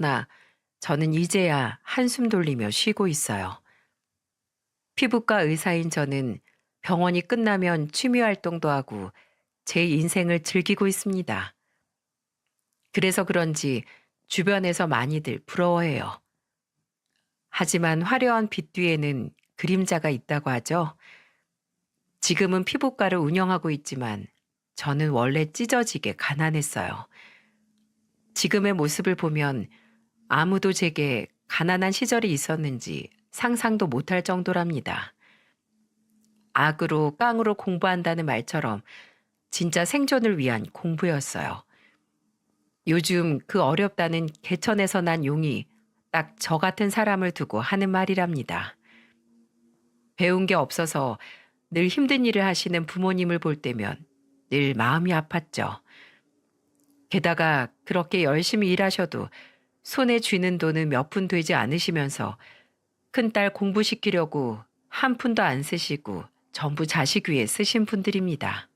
그러나 저는 이제야 한숨 돌리며 쉬고 있어요. 피부과 의사인 저는 병원이 끝나면 취미 활동도 하고 제 인생을 즐기고 있습니다. 그래서 그런지 주변에서 많이들 부러워해요. 하지만 화려한 빛 뒤에는 그림자가 있다고 하죠. 지금은 피부과를 운영하고 있지만 저는 원래 찢어지게 가난했어요. 지금의 모습을 보면 아무도 제게 가난한 시절이 있었는지 상상도 못할 정도랍니다. 악으로 깡으로 공부한다는 말처럼 진짜 생존을 위한 공부였어요. 요즘 그 어렵다는 개천에서 난 용이 딱 저 같은 사람을 두고 하는 말이랍니다. 배운 게 없어서 늘 힘든 일을 하시는 부모님을 볼 때면 늘 마음이 아팠죠. 게다가 그렇게 열심히 일하셔도 손에 쥐는 돈은 몇 푼 되지 않으시면서 큰딸 공부시키려고 한 푼도 안 쓰시고 전부 자식 위에 쓰신 분들입니다.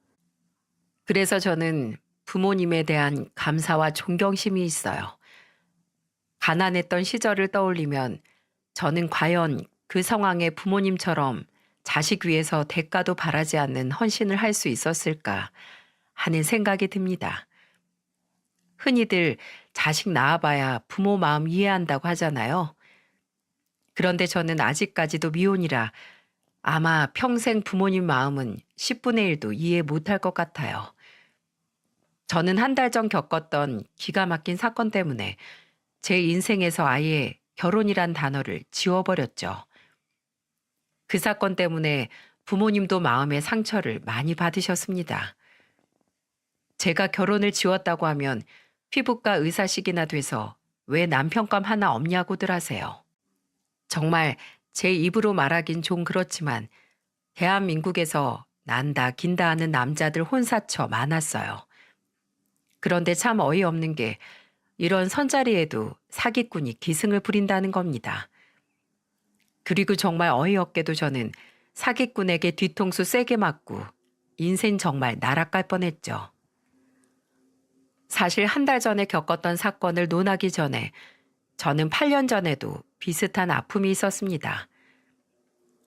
그래서 저는 부모님에 대한 감사와 존경심이 있어요. 가난했던 시절을 떠올리면 저는 과연 그 상황에 부모님처럼 자식 위해서 대가도 바라지 않는 헌신을 할 수 있었을까 하는 생각이 듭니다. 흔히들 자식 낳아봐야 부모 마음 이해한다고 하잖아요. 그런데 저는 아직까지도 미혼이라 아마 평생 부모님 마음은 10분의 1도 이해 못할 것 같아요. 저는 한 달 전 겪었던 기가 막힌 사건 때문에 제 인생에서 아예 결혼이란 단어를 지워버렸죠. 그 사건 때문에 부모님도 마음의 상처를 많이 받으셨습니다. 제가 결혼을 지웠다고 하면 피부과 의사식이나 돼서 왜 남편감 하나 없냐고들 하세요. 정말 제 입으로 말하긴 좀 그렇지만 대한민국에서 난다 긴다 하는 남자들 혼사쳐 많았어요. 그런데 참 어이없는 게 이런 선자리에도 사기꾼이 기승을 부린다는 겁니다. 그리고 정말 어이없게도 저는 사기꾼에게 뒤통수 세게 맞고 인생 정말 날아갈 뻔했죠. 사실 한 달 전에 겪었던 사건을 논하기 전에 저는 8년 전에도 비슷한 아픔이 있었습니다.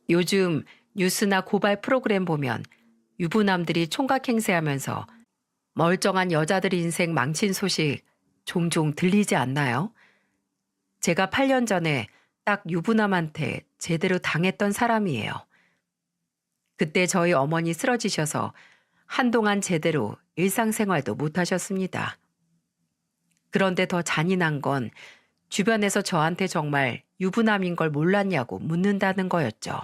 요즘 뉴스나 고발 프로그램 보면 유부남들이 총각 행세하면서 멀쩡한 여자들 인생 망친 소식 종종 들리지 않나요? 제가 8년 전에 딱 유부남한테 제대로 당했던 사람이에요. 그때 저희 어머니 쓰러지셔서 한동안 제대로 일상생활도 못 하셨습니다. 그런데 더 잔인한 건 주변에서 저한테 정말 유부남인 걸 몰랐냐고 묻는다는 거였죠.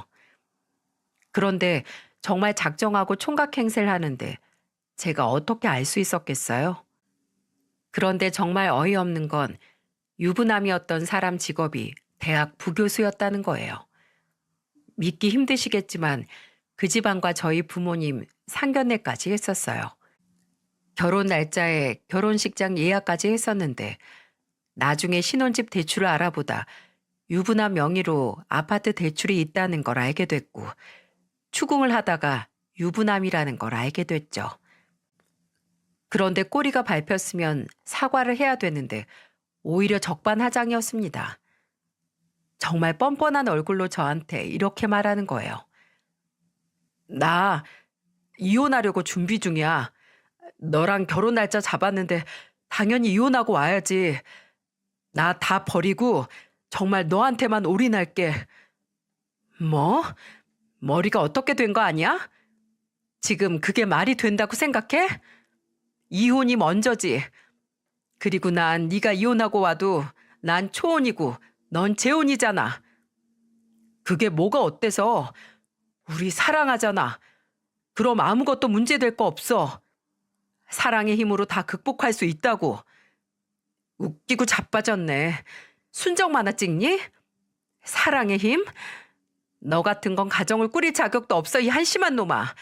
그런데 정말 작정하고 총각 행세를 하는데 제가 어떻게 알 수 있었겠어요? 그런데 정말 어이없는 건 유부남이었던 사람 직업이 대학 부교수였다는 거예요. 믿기 힘드시겠지만 그 집안과 저희 부모님 상견례까지 했었어요. 결혼 날짜에 결혼식장 예약까지 했었는데 나중에 신혼집 대출을 알아보다 유부남 명의로 아파트 대출이 있다는 걸 알게 됐고 추궁을 하다가 유부남이라는 걸 알게 됐죠. 그런데 꼬리가 밟혔으면 사과를 해야 되는데 오히려 적반하장이었습니다. 정말 뻔뻔한 얼굴로 저한테 이렇게 말하는 거예요. 나 이혼하려고 준비 중이야. 너랑 결혼 날짜 잡았는데 당연히 이혼하고 와야지. 나 다 버리고 정말 너한테만 올인할게. 뭐? 머리가 어떻게 된 거 아니야? 지금 그게 말이 된다고 생각해? 이혼이 먼저지. 그리고 난 네가 이혼하고 와도 난 초혼이고 넌 재혼이잖아. 그게 뭐가 어때서? 우리 사랑하잖아. 그럼 아무것도 문제될 거 없어. 사랑의 힘으로 다 극복할 수 있다고. 웃기고 자빠졌네. 순정 만화 찍니? 사랑의 힘? 너 같은 건 가정을 꾸릴 자격도 없어, 이 한심한 놈아.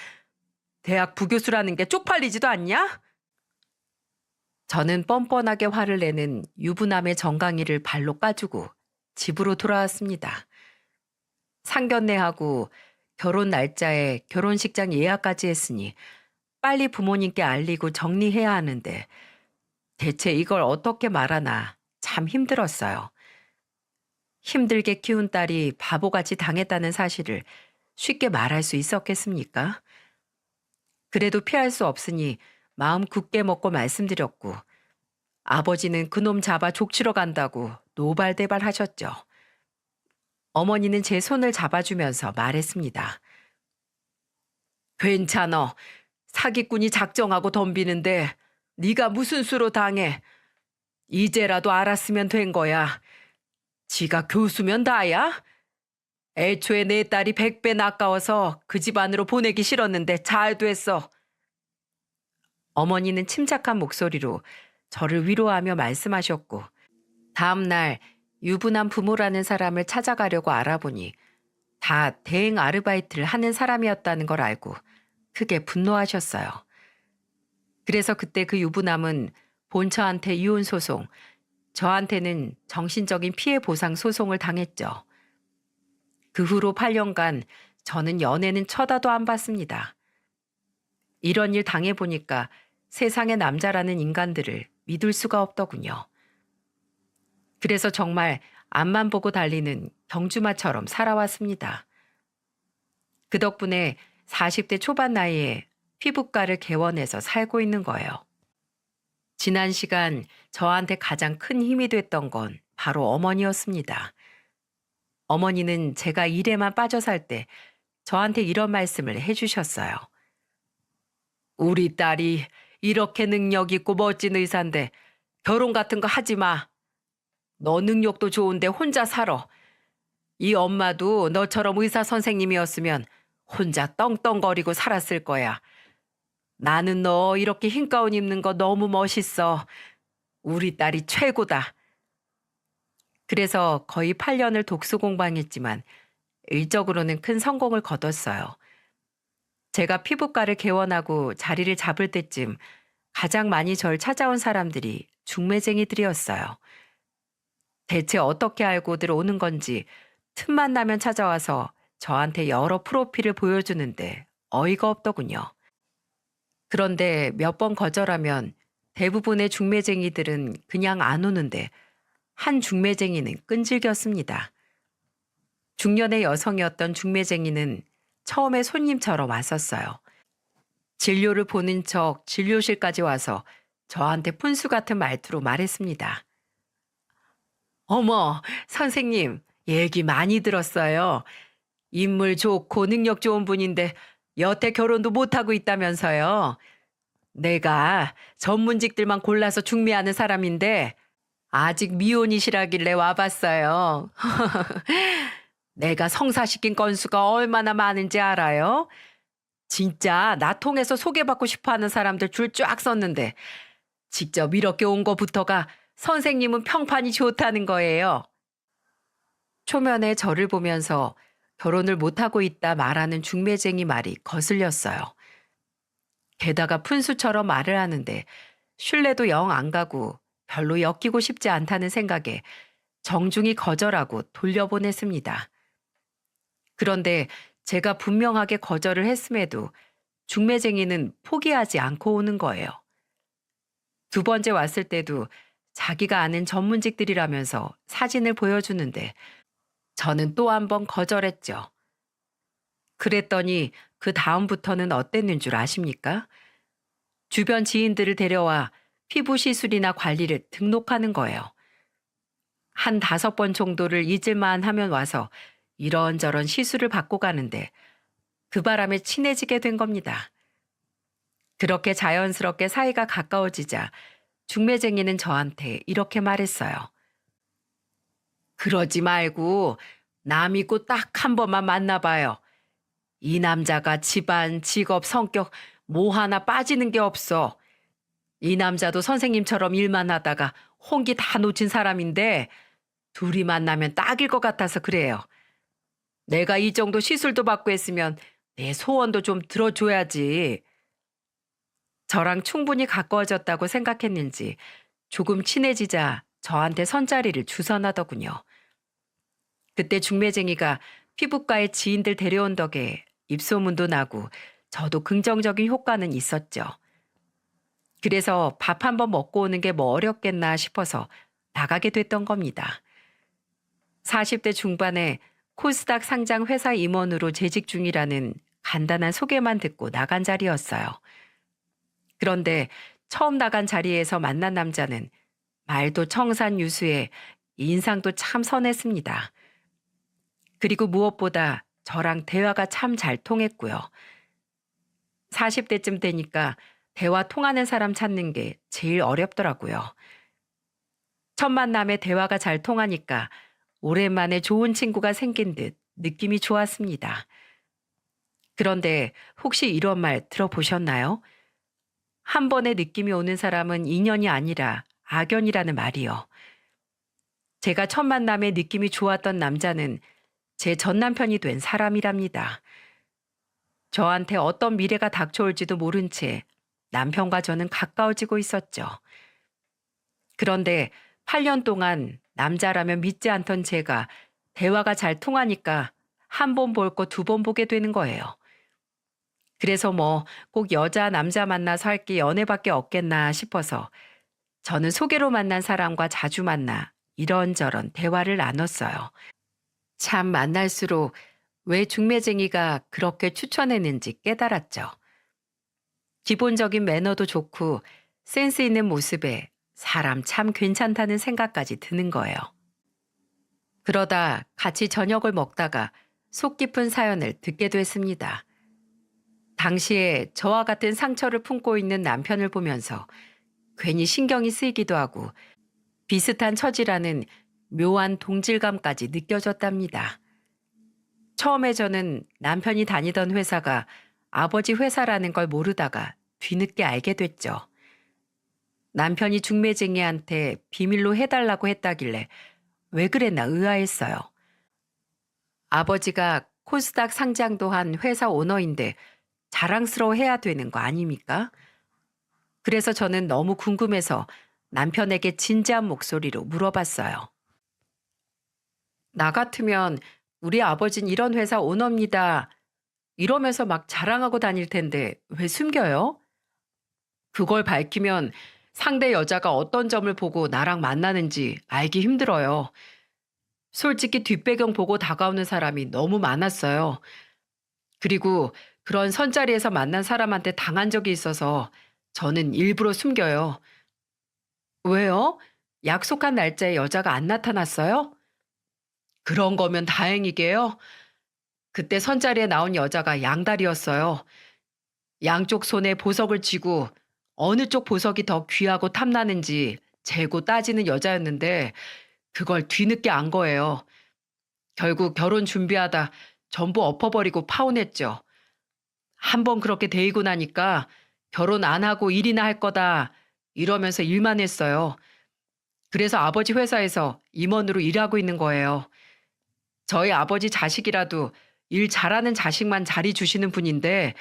대학 부교수라는 게 쪽팔리지도 않냐? 저는 뻔뻔하게 화를 내는 유부남의 정강이를 발로 까주고 집으로 돌아왔습니다. 상견례하고 결혼 날짜에 결혼식장 예약까지 했으니 빨리 부모님께 알리고 정리해야 하는데 대체 이걸 어떻게 말하나 참 힘들었어요. 힘들게 키운 딸이 바보같이 당했다는 사실을 쉽게 말할 수 있었겠습니까? 그래도 피할 수 없으니 마음 굳게 먹고 말씀드렸고, 아버지는 그놈 잡아 족치러 간다고 노발대발 하셨죠. 어머니는 제 손을 잡아주면서 말했습니다. 괜찮어. 사기꾼이 작정하고 덤비는데 네가 무슨 수로 당해. 이제라도 알았으면 된 거야. 지가 교수면 다야? 애초에 내 딸이 100배 아까워서 그 집안으로 보내기 싫었는데 잘 됐어. 어머니는 침착한 목소리로 저를 위로하며 말씀하셨고, 다음 날 유부남 부모라는 사람을 찾아가려고 알아보니 다 대행 아르바이트를 하는 사람이었다는 걸 알고 크게 분노하셨어요. 그래서 그때 그 유부남은 본처한테 이혼 소송, 저한테는 정신적인 피해 보상 소송을 당했죠. 그 후로 8년간 저는 연애는 쳐다도 안 봤습니다. 이런 일 당해보니까 세상의 남자라는 인간들을 믿을 수가 없더군요. 그래서 정말 앞만 보고 달리는 경주마처럼 살아왔습니다. 그 덕분에 40대 초반 나이에 피부과를 개원해서 살고 있는 거예요. 지난 시간 저한테 가장 큰 힘이 됐던 건 바로 어머니였습니다. 어머니는 제가 일에만 빠져 살 때 저한테 이런 말씀을 해주셨어요. 우리 딸이 이렇게 능력 있고 멋진 의사인데 결혼 같은 거 하지 마. 너 능력도 좋은데 혼자 살아. 이 엄마도 너처럼 의사 선생님이었으면 혼자 떵떵거리고 살았을 거야. 나는 너 이렇게 흰 가운 입는 거 너무 멋있어. 우리 딸이 최고다. 그래서 거의 8년을 독서 공부했지만 일적으로는 큰 성공을 거뒀어요. 제가 피부과를 개원하고 자리를 잡을 때쯤 가장 많이 절 찾아온 사람들이 중매쟁이들이었어요. 대체 어떻게 알고들 오는 건지 틈만 나면 찾아와서 저한테 여러 프로필을 보여주는데 어이가 없더군요. 그런데 몇 번 거절하면 대부분의 중매쟁이들은 그냥 안 오는데 한 중매쟁이는 끈질겼습니다. 중년의 여성이었던 중매쟁이는 처음에 손님처럼 왔었어요. 진료를 보는 척 진료실까지 와서 저한테 푼수 같은 말투로 말했습니다. 어머, 선생님, 얘기 많이 들었어요. 인물 좋고 능력 좋은 분인데 여태 결혼도 못하고 있다면서요. 내가 전문직들만 골라서 중매하는 사람인데 아직 미혼이시라길래 와봤어요. 내가 성사시킨 건수가 얼마나 많은지 알아요? 진짜 나 통해서 소개받고 싶어하는 사람들 줄 쫙 썼는데 직접 이렇게 온 거부터가 선생님은 평판이 좋다는 거예요. 초면에 저를 보면서 결혼을 못하고 있다 말하는 중매쟁이 말이 거슬렸어요. 게다가 푼수처럼 말을 하는데 신뢰도 영 안 가고 별로 엮이고 싶지 않다는 생각에 정중히 거절하고 돌려보냈습니다. 그런데 제가 분명하게 거절을 했음에도 중매쟁이는 포기하지 않고 오는 거예요. 두 번째 왔을 때도 자기가 아는 전문직들이라면서 사진을 보여주는데 저는 또 한 번 거절했죠. 그랬더니 그 다음부터는 어땠는 줄 아십니까? 주변 지인들을 데려와 피부 시술이나 관리를 등록하는 거예요. 한 5번 정도를 잊을만 하면 와서 이런저런 시술을 받고 가는데 그 바람에 친해지게 된 겁니다. 그렇게 자연스럽게 사이가 가까워지자 중매쟁이는 저한테 이렇게 말했어요. 그러지 말고 남 있고 딱 한 번만 만나봐요. 이 남자가 집안, 직업, 성격 뭐 하나 빠지는 게 없어. 이 남자도 선생님처럼 일만 하다가 홍기 다 놓친 사람인데 둘이 만나면 딱일 것 같아서 그래요. 내가 이 정도 시술도 받고 했으면 내 소원도 좀 들어줘야지. 저랑 충분히 가까워졌다고 생각했는지 조금 친해지자 저한테 선자리를 주선하더군요. 그때 중매쟁이가 피부과에 지인들 데려온 덕에 입소문도 나고 저도 긍정적인 효과는 있었죠. 그래서 밥 한번 먹고 오는 게 뭐 어렵겠나 싶어서 나가게 됐던 겁니다. 40대 중반에 코스닥 상장 회사 임원으로 재직 중이라는 간단한 소개만 듣고 나간 자리였어요. 그런데 처음 나간 자리에서 만난 남자는 말도 청산유수에 인상도 참 선했습니다. 그리고 무엇보다 저랑 대화가 참 잘 통했고요. 40대쯤 되니까 대화 통하는 사람 찾는 게 제일 어렵더라고요. 첫 만남에 대화가 잘 통하니까 오랜만에 좋은 친구가 생긴 듯 느낌이 좋았습니다. 그런데 혹시 이런 말 들어보셨나요? 한 번에 느낌이 오는 사람은 인연이 아니라 악연이라는 말이요. 제가 첫 만남에 느낌이 좋았던 남자는 제 전 남편이 된 사람이랍니다. 저한테 어떤 미래가 닥쳐올지도 모른 채 남편과 저는 가까워지고 있었죠. 그런데 8년 동안 남자라면 믿지 않던 제가 대화가 잘 통하니까 한 번 볼 거 두 번 보게 되는 거예요. 그래서 뭐 꼭 여자, 남자 만나서 할 게 연애밖에 없겠나 싶어서 저는 소개로 만난 사람과 자주 만나 이런저런 대화를 나눴어요. 참 만날수록 왜 중매쟁이가 그렇게 추천했는지 깨달았죠. 기본적인 매너도 좋고 센스 있는 모습에 사람 참 괜찮다는 생각까지 드는 거예요. 그러다 같이 저녁을 먹다가 속 깊은 사연을 듣게 됐습니다. 당시에 저와 같은 상처를 품고 있는 남편을 보면서 괜히 신경이 쓰이기도 하고 비슷한 처지라는 묘한 동질감까지 느껴졌답니다. 처음에 저는 남편이 다니던 회사가 아버지 회사라는 걸 모르다가 뒤늦게 알게 됐죠. 남편이 중매쟁이한테 비밀로 해달라고 했다길래 왜 그랬나 의아했어요. 아버지가 코스닥 상장도 한 회사 오너인데 자랑스러워해야 되는 거 아닙니까? 그래서 저는 너무 궁금해서 남편에게 진지한 목소리로 물어봤어요. 나 같으면 우리 아버진 이런 회사 오너입니다. 이러면서 막 자랑하고 다닐 텐데 왜 숨겨요? 그걸 밝히면 상대 여자가 어떤 점을 보고 나랑 만나는지 알기 힘들어요. 솔직히 뒷배경 보고 다가오는 사람이 너무 많았어요. 그리고 그런 선자리에서 만난 사람한테 당한 적이 있어서 저는 일부러 숨겨요. 왜요? 약속한 날짜에 여자가 안 나타났어요? 그런 거면 다행이게요. 그때 선자리에 나온 여자가 양다리였어요. 양쪽 손에 보석을 쥐고 어느 쪽 보석이 더 귀하고 탐나는지 재고 따지는 여자였는데 그걸 뒤늦게 안 거예요. 결국 결혼 준비하다 전부 엎어버리고 파혼했죠. 한 번 그렇게 데이고 나니까 결혼 안 하고 일이나 할 거다 이러면서 일만 했어요. 그래서 아버지 회사에서 임원으로 일하고 있는 거예요. 저희 아버지 자식이라도 일 잘하는 자식만 자리 주시는 분인데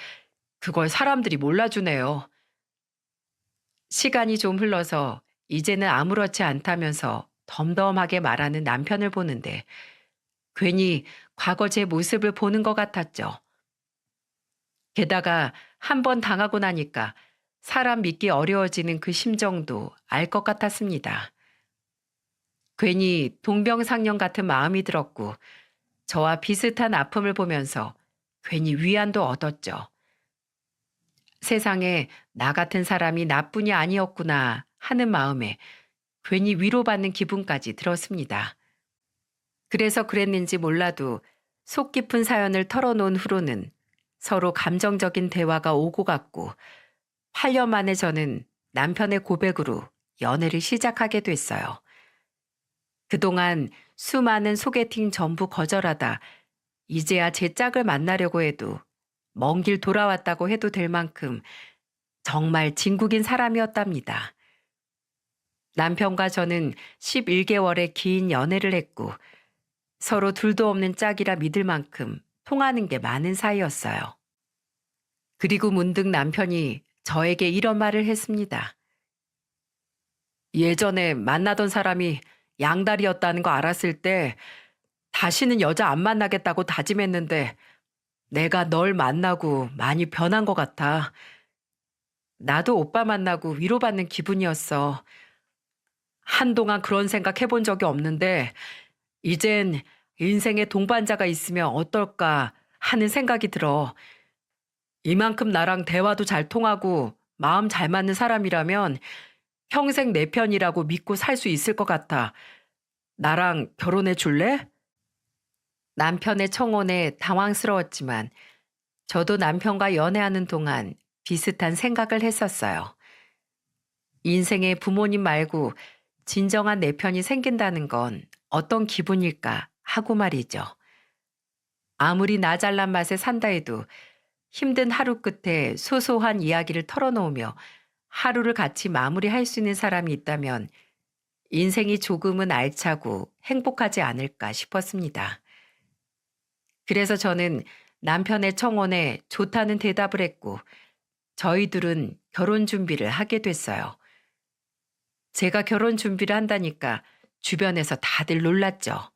그걸 사람들이 몰라주네요. 시간이 좀 흘러서 이제는 아무렇지 않다면서 덤덤하게 말하는 남편을 보는데 괜히 과거 제 모습을 보는 것 같았죠. 게다가 한 번 당하고 나니까 사람 믿기 어려워지는 그 심정도 알 것 같았습니다. 괜히 동병상련 같은 마음이 들었고 저와 비슷한 아픔을 보면서 괜히 위안도 얻었죠. 세상에 나 같은 사람이 나뿐이 아니었구나 하는 마음에 괜히 위로받는 기분까지 들었습니다. 그래서 그랬는지 몰라도 속 깊은 사연을 털어놓은 후로는 서로 감정적인 대화가 오고 갔고 8년 만에 저는 남편의 고백으로 연애를 시작하게 됐어요. 그동안 수많은 소개팅 전부 거절하다 이제야 제 짝을 만나려고 해도 먼 길 돌아왔다고 해도 될 만큼 정말 진국인 사람이었답니다. 남편과 저는 11개월의 긴 연애를 했고 서로 둘도 없는 짝이라 믿을 만큼 통하는 게 많은 사이였어요. 그리고 문득 남편이 저에게 이런 말을 했습니다. 예전에 만나던 사람이 양다리였다는 거 알았을 때 다시는 여자 안 만나겠다고 다짐했는데 내가 널 만나고 많이 변한 것 같아. 나도 오빠 만나고 위로받는 기분이었어. 한동안 그런 생각 해본 적이 없는데 이젠 인생에 동반자가 있으면 어떨까 하는 생각이 들어. 이만큼 나랑 대화도 잘 통하고 마음 잘 맞는 사람이라면 평생 내 편이라고 믿고 살 수 있을 것 같아. 나랑 결혼해 줄래? 남편의 청혼에 당황스러웠지만 저도 남편과 연애하는 동안 비슷한 생각을 했었어요. 인생에 부모님 말고 진정한 내 편이 생긴다는 건 어떤 기분일까 하고 말이죠. 아무리 나 잘난 맛에 산다 해도 힘든 하루 끝에 소소한 이야기를 털어놓으며 하루를 같이 마무리할 수 있는 사람이 있다면 인생이 조금은 알차고 행복하지 않을까 싶었습니다. 그래서 저는 남편의 청혼에 좋다는 대답을 했고 저희들은 결혼 준비를 하게 됐어요. 제가 결혼 준비를 한다니까 주변에서 다들 놀랐죠.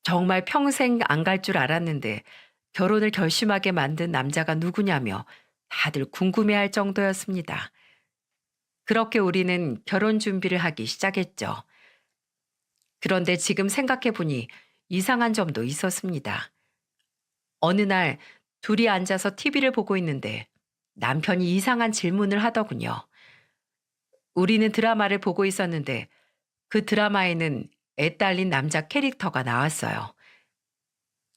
정말 평생 안 갈 줄 알았는데 결혼을 결심하게 만든 남자가 누구냐며 다들 궁금해할 정도였습니다. 그렇게 우리는 결혼 준비를 하기 시작했죠. 그런데 지금 생각해 보니 이상한 점도 있었습니다. 어느 날 둘이 앉아서 TV를 보고 있는데 남편이 이상한 질문을 하더군요. 우리는 드라마를 보고 있었는데 그 드라마에는 애 딸린 남자 캐릭터가 나왔어요.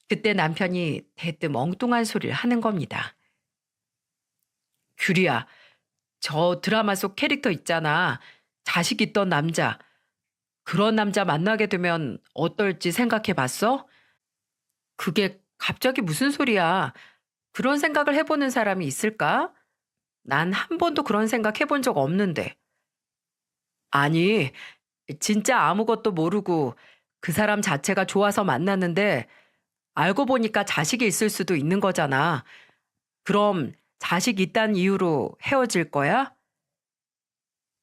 그때 남편이 대뜸 엉뚱한 소리를 하는 겁니다. 규리야, 저 드라마 속 캐릭터 있잖아. 자식 있던 남자. 그런 남자 만나게 되면 어떨지 생각해 봤어? 그게 갑자기 무슨 소리야? 그런 생각을 해보는 사람이 있을까? 난 한 번도 그런 생각 해본 적 없는데. 아니, 진짜 아무것도 모르고 그 사람 자체가 좋아서 만났는데 알고 보니까 자식이 있을 수도 있는 거잖아. 그럼 자식 있다는 이유로 헤어질 거야?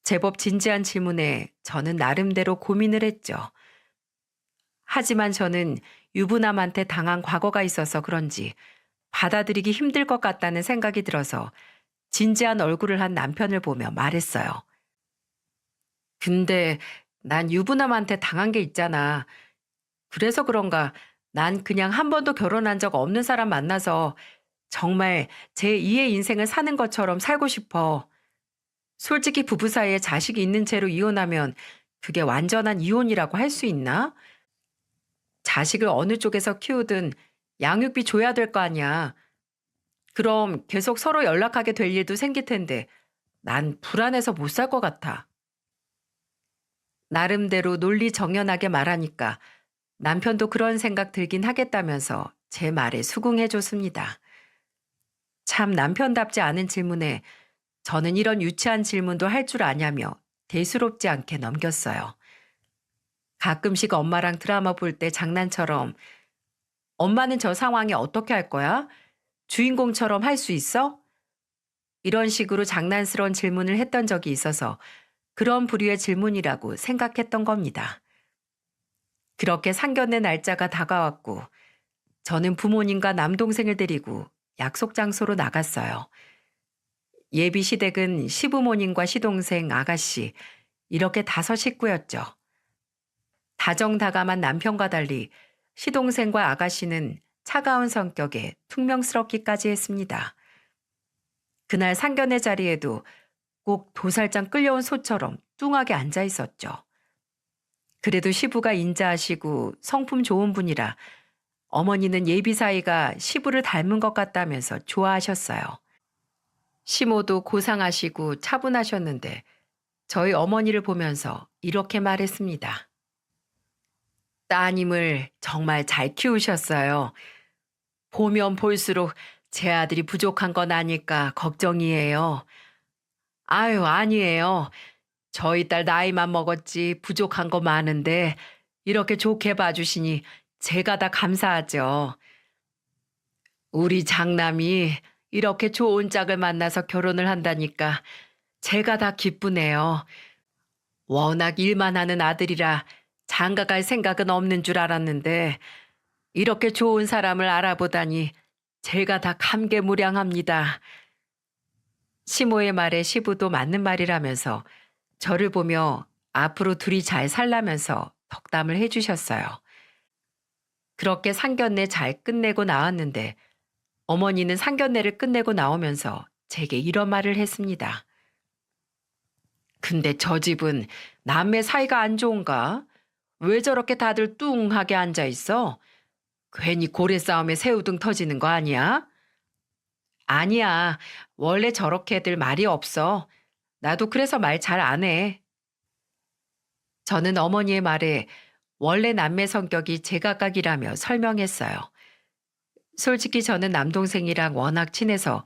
제법 진지한 질문에 저는 나름대로 고민을 했죠. 하지만 저는 유부남한테 당한 과거가 있어서 그런지 받아들이기 힘들 것 같다는 생각이 들어서 진지한 얼굴을 한 남편을 보며 말했어요. 근데 난 유부남한테 당한 게 있잖아. 그래서 그런가 난 그냥 한 번도 결혼한 적 없는 사람 만나서 정말 제 2의 인생을 사는 것처럼 살고 싶어. 솔직히 부부 사이에 자식이 있는 채로 이혼하면 그게 완전한 이혼이라고 할 수 있나? 자식을 어느 쪽에서 키우든 양육비 줘야 될 거 아니야. 그럼 계속 서로 연락하게 될 일도 생길 텐데 난 불안해서 못 살 것 같아. 나름대로 논리정연하게 말하니까 남편도 그런 생각 들긴 하겠다면서 제 말에 수긍해 줬습니다. 참 남편답지 않은 질문에 저는 이런 유치한 질문도 할 줄 아냐며 대수롭지 않게 넘겼어요. 가끔씩 엄마랑 드라마 볼 때 장난처럼 엄마는 저 상황에 어떻게 할 거야? 주인공처럼 할 수 있어? 이런 식으로 장난스러운 질문을 했던 적이 있어서 그런 부류의 질문이라고 생각했던 겁니다. 그렇게 상견례 날짜가 다가왔고 저는 부모님과 남동생을 데리고 약속 장소로 나갔어요. 예비 시댁은 시부모님과 시동생, 아가씨 이렇게 5식구였죠. 다정다감한 남편과 달리 시동생과 아가씨는 차가운 성격에 퉁명스럽기까지 했습니다. 그날 상견례 자리에도 꼭 도살장 끌려온 소처럼 뚱하게 앉아 있었죠. 그래도 시부가 인자하시고 성품 좋은 분이라 어머니는 예비 사이가 시부를 닮은 것 같다면서 좋아하셨어요. 시모도 고상하시고 차분하셨는데 저희 어머니를 보면서 이렇게 말했습니다. 따님을 정말 잘 키우셨어요. 보면 볼수록 제 아들이 부족한 건 아닐까 걱정이에요. 아유, 아니에요. 저희 딸 나이만 먹었지 부족한 거 많은데 이렇게 좋게 봐주시니 제가 다 감사하죠. 우리 장남이 이렇게 좋은 짝을 만나서 결혼을 한다니까 제가 다 기쁘네요. 워낙 일만 하는 아들이라 장가갈 생각은 없는 줄 알았는데 이렇게 좋은 사람을 알아보다니 제가 다 감개무량합니다. 시모의 말에 시부도 맞는 말이라면서 저를 보며 앞으로 둘이 잘 살라면서 덕담을 해주셨어요. 그렇게 상견례 잘 끝내고 나왔는데 어머니는 상견례를 끝내고 나오면서 제게 이런 말을 했습니다. 근데 저 집은 남매 사이가 안 좋은가? 왜 저렇게 다들 뚱하게 앉아 있어? 괜히 고래 싸움에 새우등 터지는 거 아니야? 아니야. 원래 저렇게들 말이 없어. 나도 그래서 말 잘 안 해. 저는 어머니의 말에 원래 남매 성격이 제각각이라며 설명했어요. 솔직히 저는 남동생이랑 워낙 친해서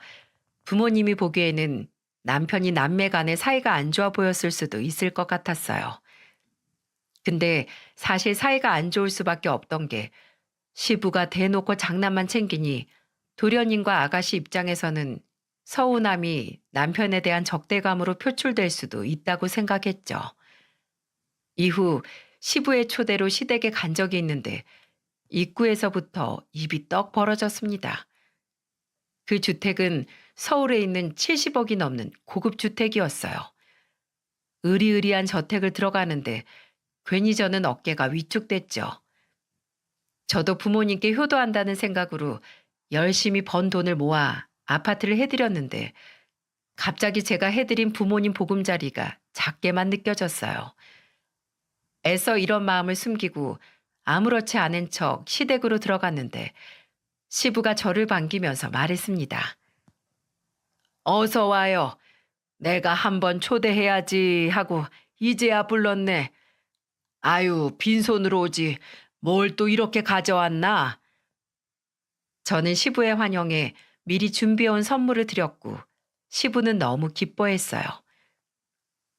부모님이 보기에는 남편이 남매 간의 사이가 안 좋아 보였을 수도 있을 것 같았어요. 근데 사실 사이가 안 좋을 수밖에 없던 게 시부가 대놓고 장난만 챙기니 도련님과 아가씨 입장에서는 서운함이 남편에 대한 적대감으로 표출될 수도 있다고 생각했죠. 이후 시부의 초대로 시댁에 간 적이 있는데 입구에서부터 입이 떡 벌어졌습니다. 그 주택은 서울에 있는 70억이 넘는 고급 주택이었어요. 으리으리한 저택을 들어가는데 괜히 저는 어깨가 위축됐죠. 저도 부모님께 효도한다는 생각으로 열심히 번 돈을 모아 아파트를 해드렸는데 갑자기 제가 해드린 부모님 보금자리가 작게만 느껴졌어요. 애써 이런 마음을 숨기고 아무렇지 않은 척 시댁으로 들어갔는데 시부가 저를 반기면서 말했습니다. 어서 와요. 내가 한번 초대해야지 하고 이제야 불렀네. 아유, 빈손으로 오지. 뭘 또 이렇게 가져왔나? 저는 시부의 환영에 미리 준비해온 선물을 드렸고 시부는 너무 기뻐했어요.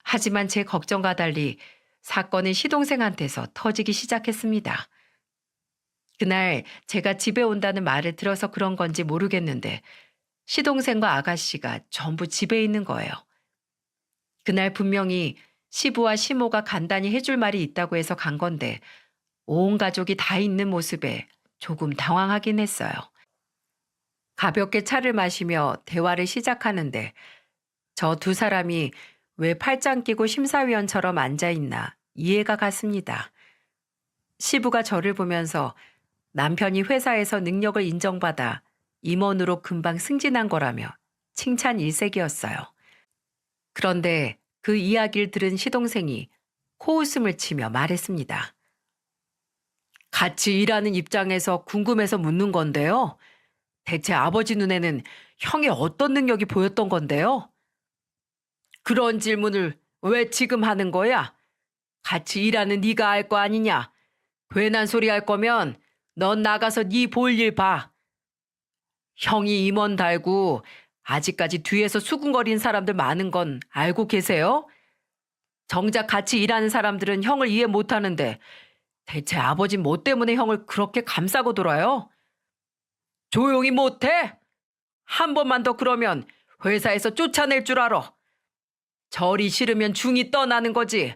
하지만 제 걱정과 달리 사건은 시동생한테서 터지기 시작했습니다. 그날 제가 집에 온다는 말을 들어서 그런 건지 모르겠는데 시동생과 아가씨가 전부 집에 있는 거예요. 그날 분명히 시부와 시모가 간단히 해줄 말이 있다고 해서 간 건데 온 가족이 다 있는 모습에 조금 당황하긴 했어요. 가볍게 차를 마시며 대화를 시작하는데 저 두 사람이 왜 팔짱 끼고 심사위원처럼 앉아있나 이해가 갔습니다. 시부가 저를 보면서 남편이 회사에서 능력을 인정받아 임원으로 금방 승진한 거라며 칭찬 일색이었어요. 그런데 그 이야기를 들은 시동생이 코웃음을 치며 말했습니다. 같이 일하는 입장에서 궁금해서 묻는 건데요. 대체 아버지 눈에는 형의 어떤 능력이 보였던 건데요? 그런 질문을 왜 지금 하는 거야? 같이 일하는 네가 알 거 아니냐? 괜한 소리 할 거면 넌 나가서 네 볼 일 봐. 형이 임원 달고 아직까지 뒤에서 수군거리는 사람들 많은 건 알고 계세요? 정작 같이 일하는 사람들은 형을 이해 못하는데 대체 아버지 뭐 때문에 형을 그렇게 감싸고 돌아요? 조용히 못해? 한 번만 더 그러면 회사에서 쫓아낼 줄 알아. 절이 싫으면 중이 떠나는 거지.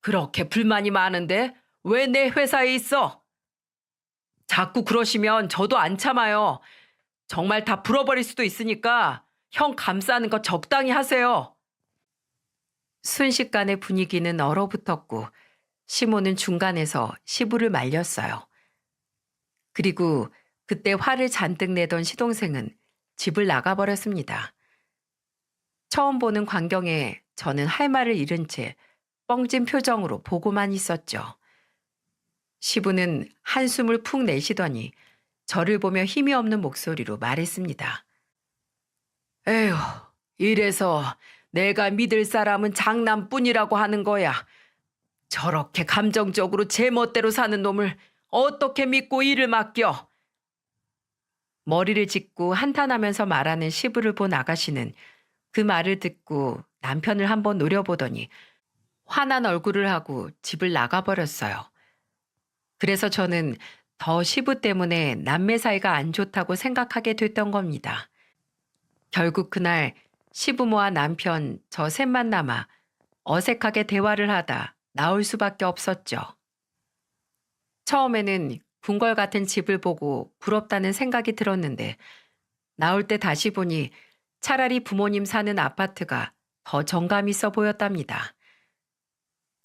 그렇게 불만이 많은데 왜 내 회사에 있어? 자꾸 그러시면 저도 안 참아요. 정말 다 불어버릴 수도 있으니까 형 감싸는 거 적당히 하세요. 순식간에 분위기는 얼어붙었고 시모는 중간에서 시부를 말렸어요. 그리고 그때 화를 잔뜩 내던 시동생은 집을 나가버렸습니다. 처음 보는 광경에 저는 할 말을 잃은 채 뻥진 표정으로 보고만 있었죠. 시부는 한숨을 푹 내쉬더니 저를 보며 힘이 없는 목소리로 말했습니다. 에휴, 이래서 내가 믿을 사람은 장남뿐이라고 하는 거야. 저렇게 감정적으로 제 멋대로 사는 놈을 어떻게 믿고 일을 맡겨? 머리를 짚고 한탄하면서 말하는 시부를 본 아가씨는 그 말을 듣고 남편을 한번 노려보더니 화난 얼굴을 하고 집을 나가버렸어요. 그래서 저는 더 시부 때문에 남매 사이가 안 좋다고 생각하게 됐던 겁니다. 결국 그날 시부모와 남편 저 셋만 남아 어색하게 대화를 하다 나올 수밖에 없었죠. 처음에는 궁궐 같은 집을 보고 부럽다는 생각이 들었는데 나올 때 다시 보니 차라리 부모님 사는 아파트가 더 정감 있어 보였답니다.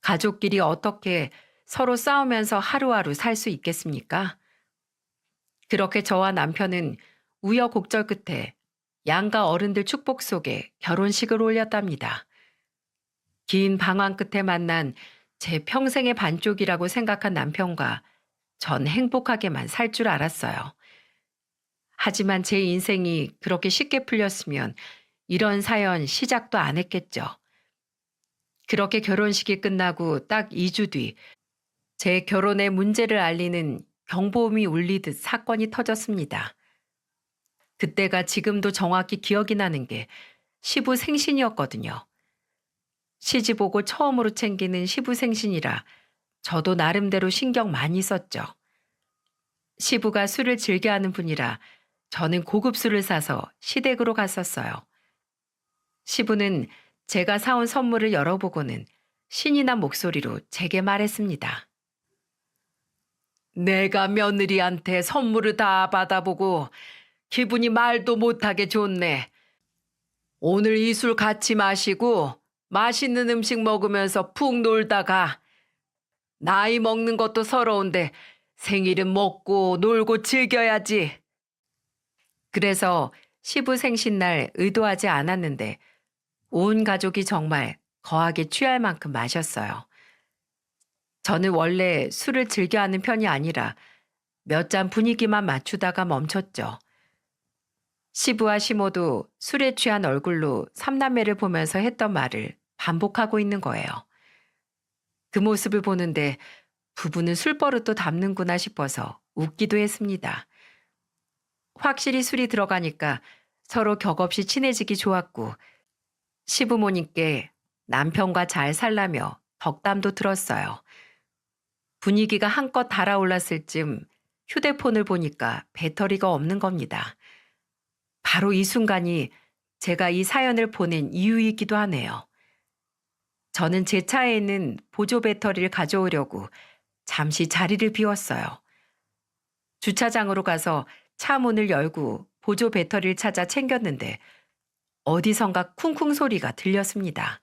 가족끼리 어떻게 서로 싸우면서 하루하루 살 수 있겠습니까? 그렇게 저와 남편은 우여곡절 끝에 양가 어른들 축복 속에 결혼식을 올렸답니다. 긴 방황 끝에 만난 제 평생의 반쪽이라고 생각한 남편과 전 행복하게만 살 줄 알았어요. 하지만 제 인생이 그렇게 쉽게 풀렸으면 이런 사연 시작도 안 했겠죠. 그렇게 결혼식이 끝나고 딱 2주 뒤 제 결혼의 문제를 알리는 경보음이 울리듯 사건이 터졌습니다. 그때가 지금도 정확히 기억이 나는 게 시부 생신이었거든요. 시집 오고 처음으로 챙기는 시부 생신이라 저도 나름대로 신경 많이 썼죠. 시부가 술을 즐겨하는 분이라 저는 고급 술을 사서 시댁으로 갔었어요. 시부는 제가 사온 선물을 열어보고는 신이 난 목소리로 제게 말했습니다. 내가 며느리한테 선물을 다 받아보고 기분이 말도 못하게 좋네. 오늘 이 술 같이 마시고 맛있는 음식 먹으면서 푹 놀다가 나이 먹는 것도 서러운데 생일은 먹고 놀고 즐겨야지. 그래서 시부 생신날 의도하지 않았는데 온 가족이 정말 거하게 취할 만큼 마셨어요. 저는 원래 술을 즐겨하는 편이 아니라 몇 잔 분위기만 맞추다가 멈췄죠. 시부와 시모도 술에 취한 얼굴로 삼남매를 보면서 했던 말을 반복하고 있는 거예요. 그 모습을 보는데 부부는 술버릇도 담는구나 싶어서 웃기도 했습니다. 확실히 술이 들어가니까 서로 격없이 친해지기 좋았고 시부모님께 남편과 잘 살라며 덕담도 들었어요. 분위기가 한껏 달아올랐을 즈음 휴대폰을 보니까 배터리가 없는 겁니다. 바로 이 순간이 제가 이 사연을 보낸 이유이기도 하네요. 저는 제 차에 있는 보조 배터리를 가져오려고 잠시 자리를 비웠어요. 주차장으로 가서 차 문을 열고 보조 배터리를 찾아 챙겼는데 어디선가 쿵쿵 소리가 들렸습니다.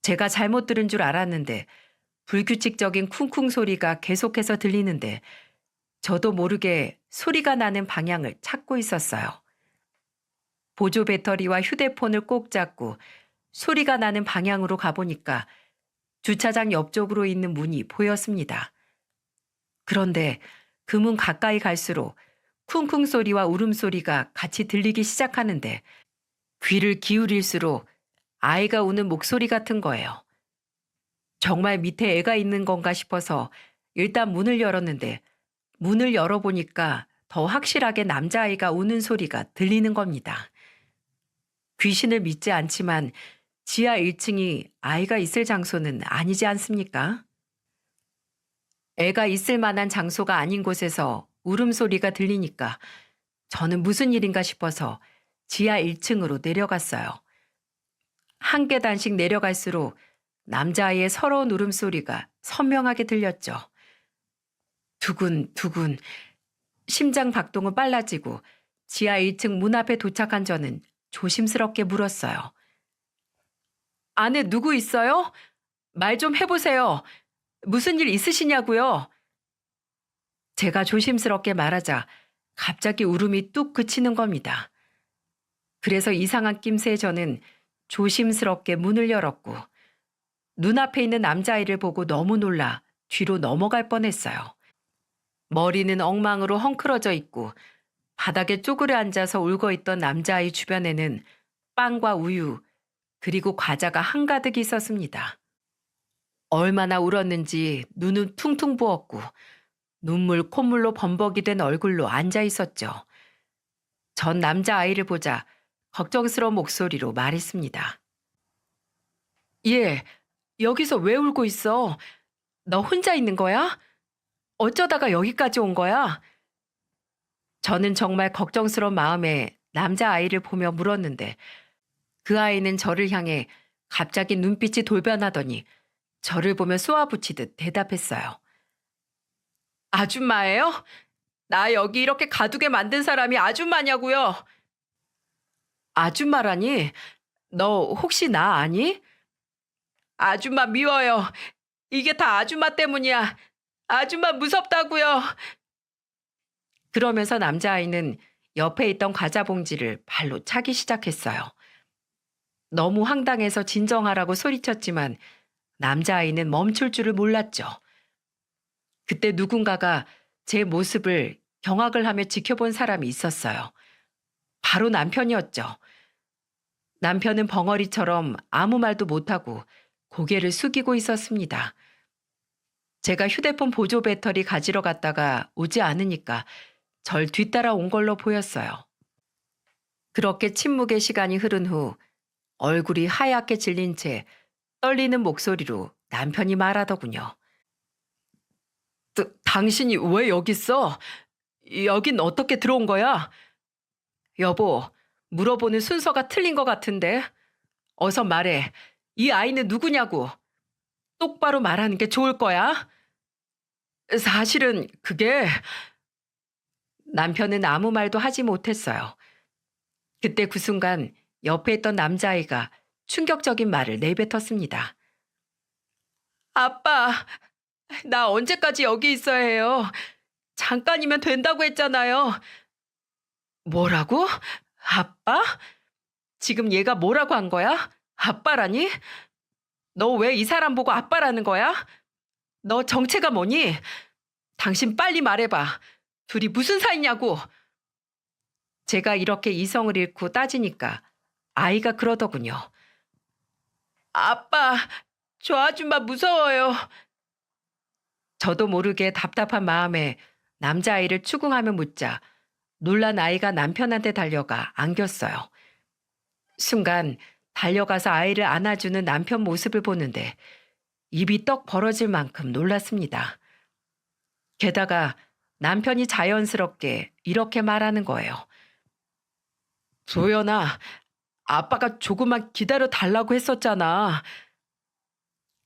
제가 잘못 들은 줄 알았는데 불규칙적인 쿵쿵 소리가 계속해서 들리는데 저도 모르게 소리가 나는 방향을 찾고 있었어요. 보조 배터리와 휴대폰을 꼭 잡고 소리가 나는 방향으로 가보니까 주차장 옆쪽으로 있는 문이 보였습니다. 그런데 그 문 가까이 갈수록 쿵쿵 소리와 울음소리가 같이 들리기 시작하는데 귀를 기울일수록 아이가 우는 목소리 같은 거예요. 정말 밑에 애가 있는 건가 싶어서 일단 문을 열었는데 문을 열어보니까 더 확실하게 남자아이가 우는 소리가 들리는 겁니다. 귀신을 믿지 않지만 지하 1층이 아이가 있을 장소는 아니지 않습니까? 애가 있을 만한 장소가 아닌 곳에서 울음소리가 들리니까 저는 무슨 일인가 싶어서 지하 1층으로 내려갔어요. 한 계단씩 내려갈수록 남자아이의 서러운 울음소리가 선명하게 들렸죠. 두근두근 심장 박동은 빨라지고 지하 1층 문 앞에 도착한 저는 조심스럽게 물었어요. 안에 누구 있어요? 말 좀 해보세요. 무슨 일 있으시냐고요? 제가 조심스럽게 말하자 갑자기 울음이 뚝 그치는 겁니다. 그래서 이상한 낌새에 저는 조심스럽게 문을 열었고 눈앞에 있는 남자아이를 보고 너무 놀라 뒤로 넘어갈 뻔했어요. 머리는 엉망으로 헝클어져 있고 바닥에 쪼그려 앉아서 울고 있던 남자아이 주변에는 빵과 우유 그리고 과자가 한가득 있었습니다. 얼마나 울었는지 눈은 퉁퉁 부었고 눈물 콧물로 범벅이 된 얼굴로 앉아 있었죠. 전 남자아이를 보자 걱정스러운 목소리로 말했습니다. 얘, 여기서 왜 울고 있어? 너 혼자 있는 거야? 어쩌다가 여기까지 온 거야? 저는 정말 걱정스러운 마음에 남자아이를 보며 물었는데 그 아이는 저를 향해 갑자기 눈빛이 돌변하더니 저를 보며 쏘아붙이듯 대답했어요. 아줌마예요? 나 여기 이렇게 가두게 만든 사람이 아줌마냐고요? 아줌마라니? 너 혹시 나 아니? 아줌마 미워요. 이게 다 아줌마 때문이야. 아줌마 무섭다고요. 그러면서 남자아이는 옆에 있던 과자 봉지를 발로 차기 시작했어요. 너무 황당해서 진정하라고 소리쳤지만 남자아이는 멈출 줄을 몰랐죠. 그때 누군가가 제 모습을 경악을 하며 지켜본 사람이 있었어요. 바로 남편이었죠. 남편은 벙어리처럼 아무 말도 못하고 고개를 숙이고 있었습니다. 제가 휴대폰 보조 배터리 가지러 갔다가 오지 않으니까 절 뒤따라 온 걸로 보였어요. 그렇게 침묵의 시간이 흐른 후 얼굴이 하얗게 질린 채 떨리는 목소리로 남편이 말하더군요. 당신이 왜 여기 있어? 여긴 어떻게 들어온 거야? 여보, 물어보는 순서가 틀린 것 같은데. 어서 말해. 이 아이는 누구냐고. 똑바로 말하는 게 좋을 거야. 사실은 그게... 남편은 아무 말도 하지 못했어요. 그때 그 순간 옆에 있던 남자아이가 충격적인 말을 내뱉었습니다. 아빠, 나 언제까지 여기 있어야 해요? 잠깐이면 된다고 했잖아요. 뭐라고? 아빠? 지금 얘가 뭐라고 한 거야? 아빠라니? 너 왜 이 사람 보고 아빠라는 거야? 너 정체가 뭐니? 당신 빨리 말해봐. 둘이 무슨 사이냐고. 제가 이렇게 이성을 잃고 따지니까 아이가 그러더군요. 아빠, 저 아줌마 무서워요. 저도 모르게 답답한 마음에 남자아이를 추궁하며 묻자 놀란 아이가 남편한테 달려가 안겼어요. 순간 달려가서 아이를 안아주는 남편 모습을 보는데 입이 떡 벌어질 만큼 놀랐습니다. 게다가 남편이 자연스럽게 이렇게 말하는 거예요. 조연아, 아빠가 조금만 기다려 달라고 했었잖아.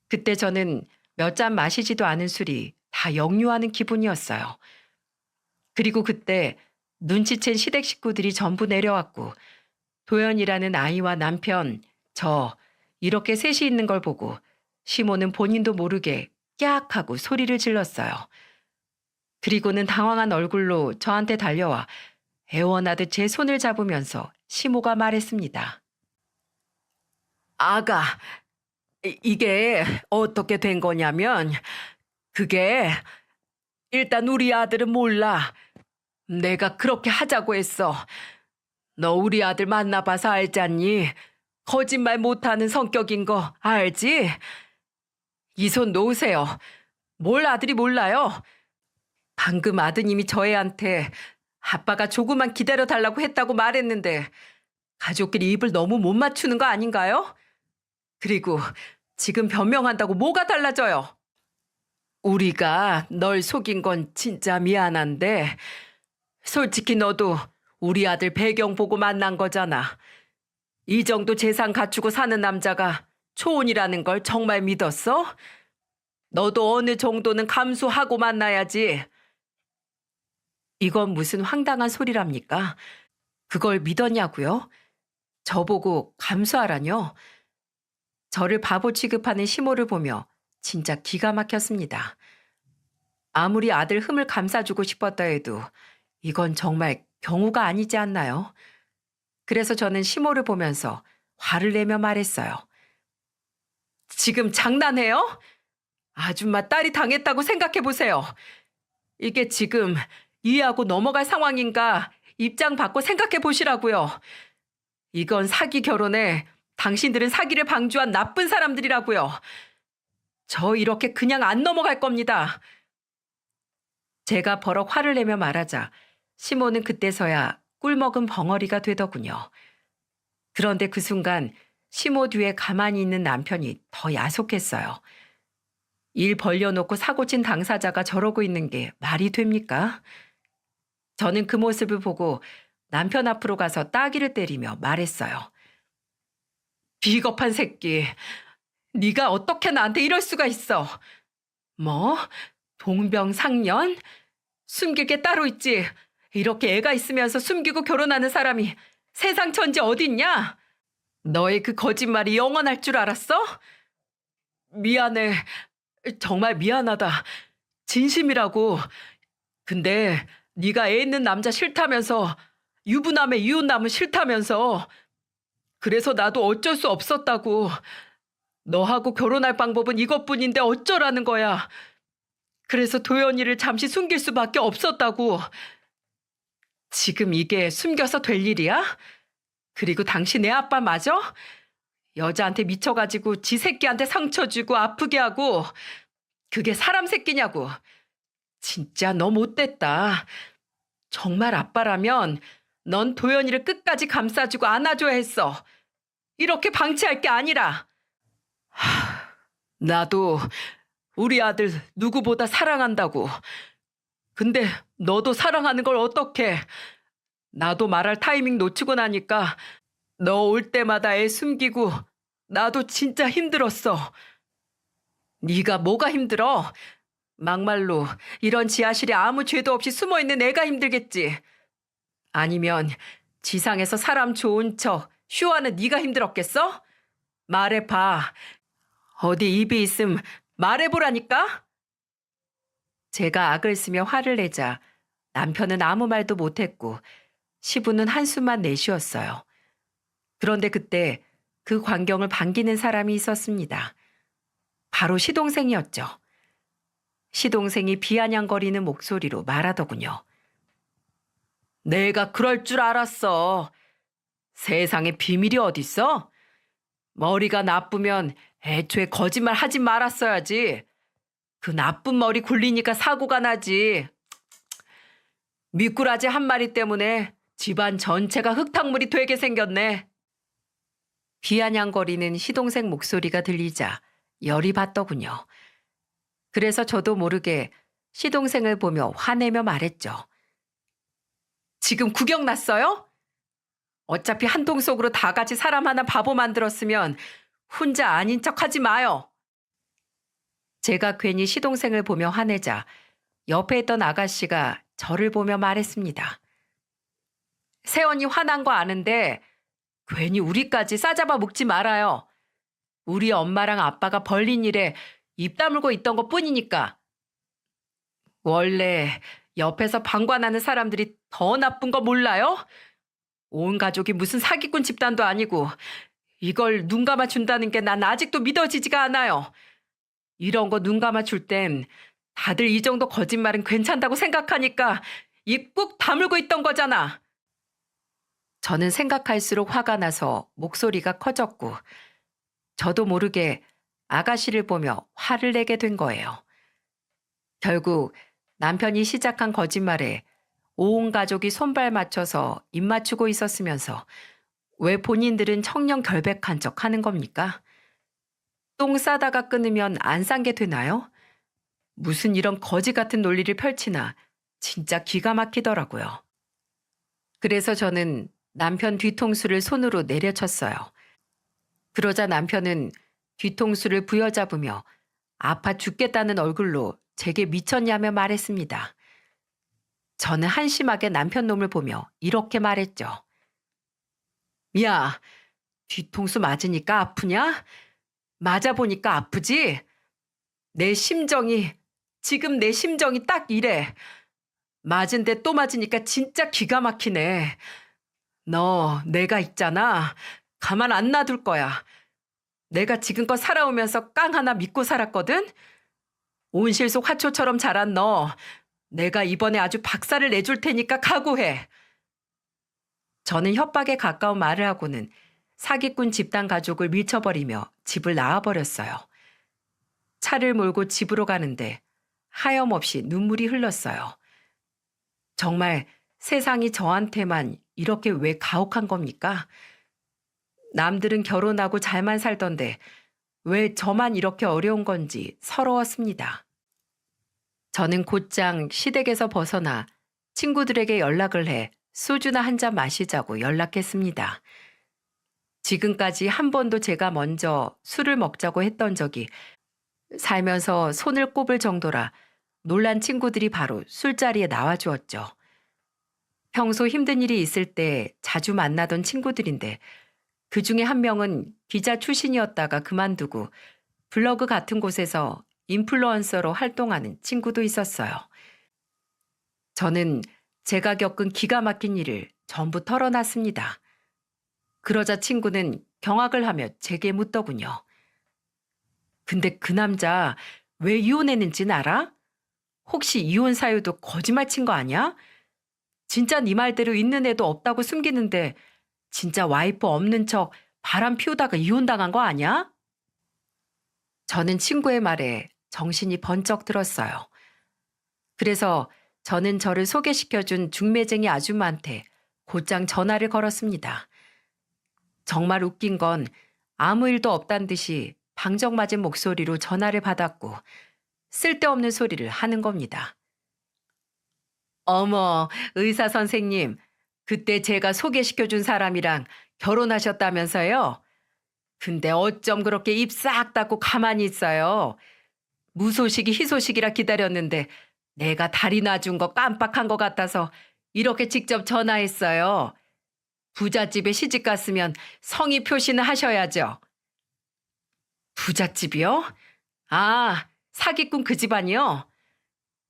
그때 저는 몇 잔 마시지도 않은 술이 다 역류하는 기분이었어요. 그리고 그때 눈치챈 시댁 식구들이 전부 내려왔고 도연이라는 아이와 남편, 저 이렇게 셋이 있는 걸 보고 시모는 본인도 모르게 깨악 하고 소리를 질렀어요. 그리고는 당황한 얼굴로 저한테 달려와 애원하듯 제 손을 잡으면서 시모가 말했습니다. 아가, 이게 어떻게 된 거냐면 그게 일단 우리 아들은 몰라. 내가 그렇게 하자고 했어. 너 우리 아들 만나봐서 알잖니? 거짓말 못하는 성격인 거 알지? 이 손 놓으세요. 뭘 아들이 몰라요? 방금 아드님이 저애한테 아빠가 조금만 기다려달라고 했다고 말했는데 가족끼리 입을 너무 못 맞추는 거 아닌가요? 그리고 지금 변명한다고 뭐가 달라져요? 우리가 널 속인 건 진짜 미안한데 솔직히 너도 우리 아들 배경 보고 만난 거잖아. 이 정도 재산 갖추고 사는 남자가 초혼이라는 걸 정말 믿었어? 너도 어느 정도는 감수하고 만나야지. 이건 무슨 황당한 소리랍니까? 그걸 믿었냐고요? 저보고 감수하라뇨? 저를 바보 취급하는 시모를 보며 진짜 기가 막혔습니다. 아무리 아들 흠을 감싸주고 싶었다 해도 이건 정말 경우가 아니지 않나요? 그래서 저는 시모를 보면서 화를 내며 말했어요. 지금 장난해요? 아줌마 딸이 당했다고 생각해 보세요. 이게 지금 이해하고 넘어갈 상황인가 입장 바꿔 생각해 보시라고요. 이건 사기 결혼에 당신들은 사기를 방조한 나쁜 사람들이라고요. 저 이렇게 그냥 안 넘어갈 겁니다. 제가 버럭 화를 내며 말하자 시모는 그때서야 꿀먹은 벙어리가 되더군요. 그런데 그 순간 시모 뒤에 가만히 있는 남편이 더 야속했어요. 일 벌려놓고 사고친 당사자가 저러고 있는 게 말이 됩니까? 저는 그 모습을 보고 남편 앞으로 가서 따귀를 때리며 말했어요. 비겁한 새끼. 네가 어떻게 나한테 이럴 수가 있어. 뭐? 동병상련? 숨길 게 따로 있지. 이렇게 애가 있으면서 숨기고 결혼하는 사람이 세상 천지 어딨냐? 너의 그 거짓말이 영원할 줄 알았어? 미안해. 정말 미안하다. 진심이라고. 근데 네가 애 있는 남자 싫다면서 유부남에 이혼남은 싫다면서 그래서 나도 어쩔 수 없었다고. 너하고 결혼할 방법은 이것뿐인데 어쩌라는 거야. 그래서 도연이를 잠시 숨길 수밖에 없었다고. 지금 이게 숨겨서 될 일이야? 그리고 당신 내 아빠 맞아? 여자한테 미쳐가지고 지 새끼한테 상처 주고 아프게 하고 그게 사람 새끼냐고. 진짜 너 못됐다. 정말 아빠라면 넌 도연이를 끝까지 감싸주고 안아줘야 했어. 이렇게 방치할 게 아니라. 나도 우리 아들 누구보다 사랑한다고. 근데 너도 사랑하는 걸 어떡해. 나도 말할 타이밍 놓치고 나니까 너 올 때마다 애 숨기고 나도 진짜 힘들었어. 네가 뭐가 힘들어? 막말로 이런 지하실에 아무 죄도 없이 숨어있는 애가 힘들겠지. 아니면 지상에서 사람 좋은 척 쇼하는 네가 힘들었겠어? 말해봐. 어디 입이 있음 말해보라니까? 제가 악을 쓰며 화를 내자 남편은 아무 말도 못했고 시부는 한숨만 내쉬었어요. 그런데 그때 그 광경을 반기는 사람이 있었습니다. 바로 시동생이었죠. 시동생이 비아냥거리는 목소리로 말하더군요. 내가 그럴 줄 알았어. 세상에 비밀이 어딨어? 머리가 나쁘면 애초에 거짓말 하지 말았어야지. 그 나쁜 머리 굴리니까 사고가 나지. 미꾸라지 한 마리 때문에 집안 전체가 흙탕물이 되게 생겼네. 비아냥거리는 시동생 목소리가 들리자 열이 받더군요. 그래서 저도 모르게 시동생을 보며 화내며 말했죠. 지금 구경 났어요? 어차피 한 통 속으로 다 같이 사람 하나 바보 만들었으면 혼자 아닌 척 하지 마요. 제가 괜히 시동생을 보며 화내자 옆에 있던 아가씨가 저를 보며 말했습니다. 새언니 화난 거 아는데 괜히 우리까지 싸잡아 먹지 말아요. 우리 엄마랑 아빠가 벌린 일에 입 다물고 있던 것 뿐이니까. 원래 옆에서 방관하는 사람들이 더 나쁜 거 몰라요? 온 가족이 무슨 사기꾼 집단도 아니고 이걸 눈 감아 준다는 게 난 아직도 믿어지지가 않아요. 이런 거 눈 감아 줄 땐 다들 이 정도 거짓말은 괜찮다고 생각하니까 입 꾹 다물고 있던 거잖아. 저는 생각할수록 화가 나서 목소리가 커졌고 저도 모르게 아가씨를 보며 화를 내게 된 거예요. 결국 남편이 시작한 거짓말에 온 가족이 손발 맞춰서 입 맞추고 있었으면서 왜 본인들은 청렴 결백한 척 하는 겁니까? 똥 싸다가 끊으면 안 싼 게 되나요? 무슨 이런 거지 같은 논리를 펼치나 진짜 기가 막히더라고요. 그래서 저는 남편 뒤통수를 손으로 내려쳤어요. 그러자 남편은 뒤통수를 부여잡으며 아파 죽겠다는 얼굴로 제게 미쳤냐며 말했습니다. 저는 한심하게 남편 놈을 보며 이렇게 말했죠. 야, 뒤통수 맞으니까 아프냐? 맞아보니까 아프지? 지금 내 심정이 딱 이래. 맞은데 또 맞으니까 진짜 기가 막히네. 너, 내가 있잖아. 가만 안 놔둘 거야. 내가 지금껏 살아오면서 깡 하나 믿고 살았거든? 온실 속 화초처럼 자란 너, 내가 이번에 아주 박살을 내줄 테니까 각오해. 저는 협박에 가까운 말을 하고는 사기꾼 집단 가족을 밀쳐버리며 집을 나와버렸어요. 차를 몰고 집으로 가는데 하염없이 눈물이 흘렀어요. 정말 세상이 저한테만 이렇게 왜 가혹한 겁니까? 남들은 결혼하고 잘만 살던데 왜 저만 이렇게 어려운 건지 서러웠습니다. 저는 곧장 시댁에서 벗어나 친구들에게 연락을 해 소주나 한 잔 마시자고 연락했습니다. 지금까지 한 번도 제가 먼저 술을 먹자고 했던 적이 살면서 손을 꼽을 정도라 놀란 친구들이 바로 술자리에 나와주었죠. 평소 힘든 일이 있을 때 자주 만나던 친구들인데 그 중에 한 명은 기자 출신이었다가 그만두고 블로그 같은 곳에서 인플루언서로 활동하는 친구도 있었어요. 저는 제가 겪은 기가 막힌 일을 전부 털어놨습니다. 그러자 친구는 경악을 하며 제게 묻더군요. 근데 그 남자 왜 이혼했는진 알아? 혹시 이혼 사유도 거짓말 친 거 아니야? 진짜 네 말대로 있는 애도 없다고 숨기는데 진짜 와이프 없는 척 바람 피우다가 이혼당한 거 아니야? 저는 친구의 말에 정신이 번쩍 들었어요. 그래서 저는 저를 소개시켜준 중매쟁이 아줌마한테 곧장 전화를 걸었습니다. 정말 웃긴 건 아무 일도 없단 듯이 방정맞은 목소리로 전화를 받았고 쓸데없는 소리를 하는 겁니다. 어머, 의사 선생님, 그때 제가 소개시켜준 사람이랑 결혼하셨다면서요? 근데 어쩜 그렇게 입 싹 닫고 가만히 있어요? 무소식이 희소식이라 기다렸는데 내가 다리 놔준 거 깜빡한 것 같아서 이렇게 직접 전화했어요. 부잣집에 시집 갔으면 성의 표시는 하셔야죠. 부잣집이요? 아, 사기꾼 그 집안이요?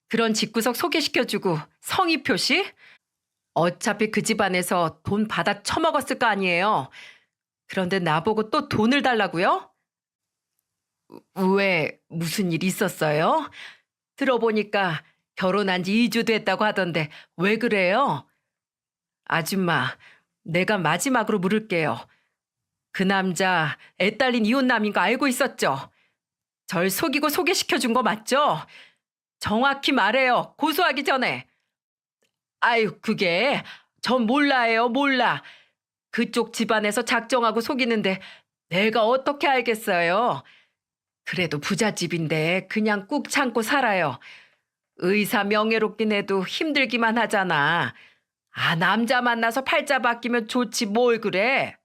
그런 집구석 소개시켜주고 성의 표시? 어차피 그 집안에서 돈 받아 처먹었을 거 아니에요. 그런데 나보고 또 돈을 달라고요? 왜 무슨 일 있었어요? 들어보니까 결혼한 지 2주 됐다고 하던데 왜 그래요? 아줌마, 내가 마지막으로 물을게요. 그 남자 애 딸린 이혼남인 거 알고 있었죠? 절 속이고 소개시켜준 거 맞죠? 정확히 말해요. 고소하기 전에. 아유, 그게 전 몰라요, 몰라. 그쪽 집안에서 작정하고 속이는데 내가 어떻게 알겠어요? 그래도 부잣집인데 그냥 꾹 참고 살아요. 의사 명예롭긴 해도 힘들기만 하잖아. 아, 남자 만나서 팔자 바뀌면 좋지 뭘 그래?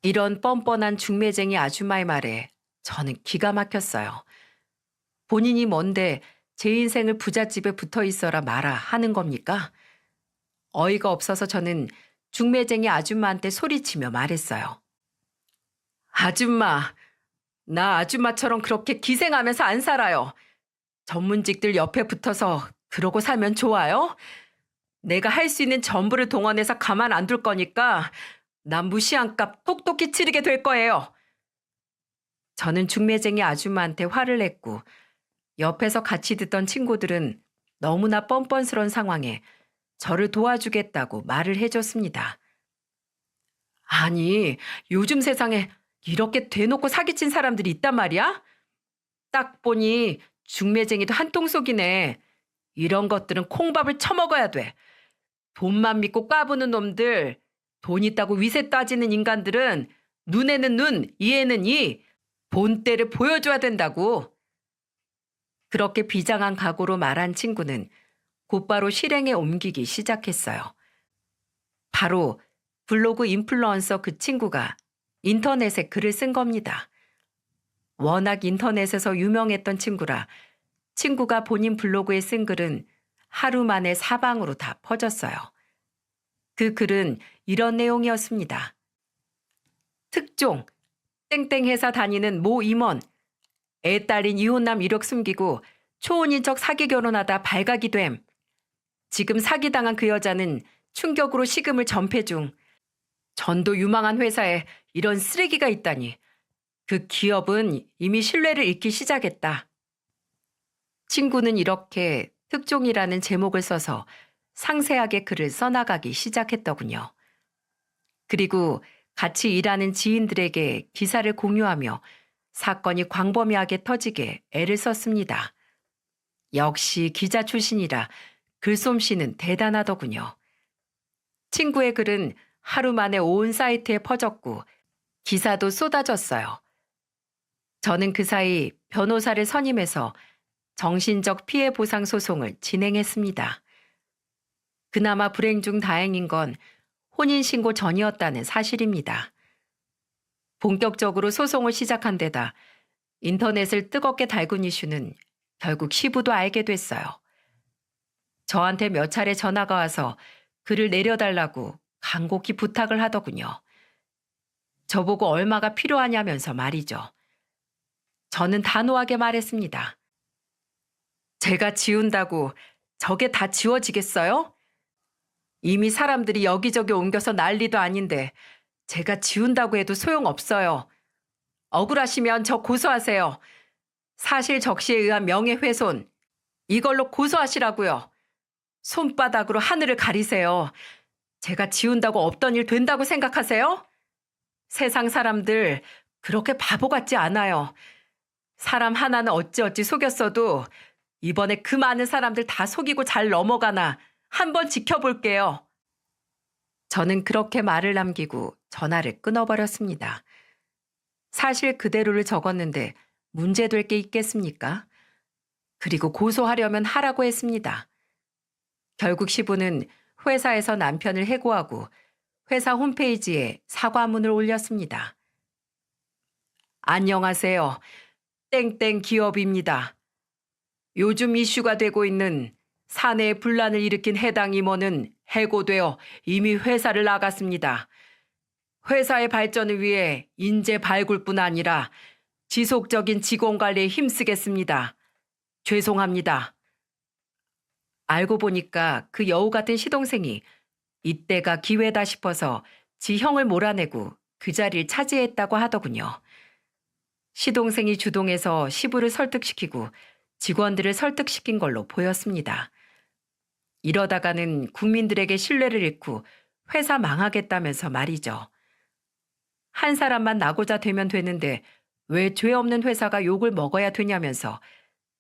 이런 뻔뻔한 중매쟁이 아줌마의 말에 저는 기가 막혔어요. 본인이 뭔데 제 인생을 부잣집에 붙어 있어라 마라 하는 겁니까? 어이가 없어서 저는 중매쟁이 아줌마한테 소리치며 말했어요. 아줌마, 나 아줌마처럼 그렇게 기생하면서 안 살아요. 전문직들 옆에 붙어서 그러고 살면 좋아요? 내가 할 수 있는 전부를 동원해서 가만 안 둘 거니까 난 무시한 값 똑똑히 치르게 될 거예요. 저는 중매쟁이 아줌마한테 화를 냈고 옆에서 같이 듣던 친구들은 너무나 뻔뻔스러운 상황에 저를 도와주겠다고 말을 해줬습니다. 아니, 요즘 세상에 이렇게 대놓고 사기친 사람들이 있단 말이야? 딱 보니 중매쟁이도 한통속이네. 이런 것들은 콩밥을 처먹어야 돼. 돈만 믿고 까부는 놈들, 돈 있다고 위세 따지는 인간들은 눈에는 눈, 이에는 이, 본때를 보여줘야 된다고. 그렇게 비장한 각오로 말한 친구는 곧바로 실행에 옮기기 시작했어요. 바로 블로그 인플루언서 그 친구가 인터넷에 글을 쓴 겁니다. 워낙 인터넷에서 유명했던 친구라 친구가 본인 블로그에 쓴 글은 하루 만에 사방으로 다 퍼졌어요. 그 글은 이런 내용이었습니다. 특종, 땡땡 회사 다니는 모 임원, 애 딸인 이혼남 이력 숨기고 초혼인 척 사기 결혼하다 발각이 됨. 지금 사기당한 그 여자는 충격으로 식음을 전폐 중. 전도 유망한 회사에 이런 쓰레기가 있다니. 그 기업은 이미 신뢰를 잃기 시작했다. 친구는 이렇게 특종이라는 제목을 써서 상세하게 글을 써나가기 시작했더군요. 그리고 같이 일하는 지인들에게 기사를 공유하며 사건이 광범위하게 터지게 애를 썼습니다. 역시 기자 출신이라 글솜씨는 대단하더군요. 친구의 글은 하루 만에 온 사이트에 퍼졌고 기사도 쏟아졌어요. 저는 그 사이 변호사를 선임해서 정신적 피해 보상 소송을 진행했습니다. 그나마 불행 중 다행인 건 혼인신고 전이었다는 사실입니다. 본격적으로 소송을 시작한 데다 인터넷을 뜨겁게 달군 이슈는 결국 시부도 알게 됐어요. 저한테 몇 차례 전화가 와서 글을 내려달라고 간곡히 부탁을 하더군요. 저보고 얼마가 필요하냐면서 말이죠. 저는 단호하게 말했습니다. 제가 지운다고 저게 다 지워지겠어요? 이미 사람들이 여기저기 옮겨서 난리도 아닌데 제가 지운다고 해도 소용없어요. 억울하시면 저 고소하세요. 사실 적시에 의한 명예훼손. 이걸로 고소하시라고요. 손바닥으로 하늘을 가리세요. 제가 지운다고 없던 일 된다고 생각하세요? 세상 사람들 그렇게 바보 같지 않아요. 사람 하나는 어찌어찌 속였어도 이번에 그 많은 사람들 다 속이고 잘 넘어가나 한번 지켜볼게요. 저는 그렇게 말을 남기고 전화를 끊어버렸습니다. 사실 그대로를 적었는데 문제될 게 있겠습니까? 그리고 고소하려면 하라고 했습니다. 결국 시부는 회사에서 남편을 해고하고 회사 홈페이지에 사과문을 올렸습니다. 안녕하세요. 땡땡 기업입니다. 요즘 이슈가 되고 있는 사내에 분란을 일으킨 해당 임원은 해고되어 이미 회사를 나갔습니다. 회사의 발전을 위해 인재 발굴뿐 아니라 지속적인 직원 관리에 힘쓰겠습니다. 죄송합니다. 알고 보니까 그 여우 같은 시동생이 이때가 기회다 싶어서 지 형을 몰아내고 그 자리를 차지했다고 하더군요. 시동생이 주동해서 시부를 설득시키고 직원들을 설득시킨 걸로 보였습니다. 이러다가는 국민들에게 신뢰를 잃고 회사 망하겠다면서 말이죠. 한 사람만 나고자 되면 되는데 왜 죄 없는 회사가 욕을 먹어야 되냐면서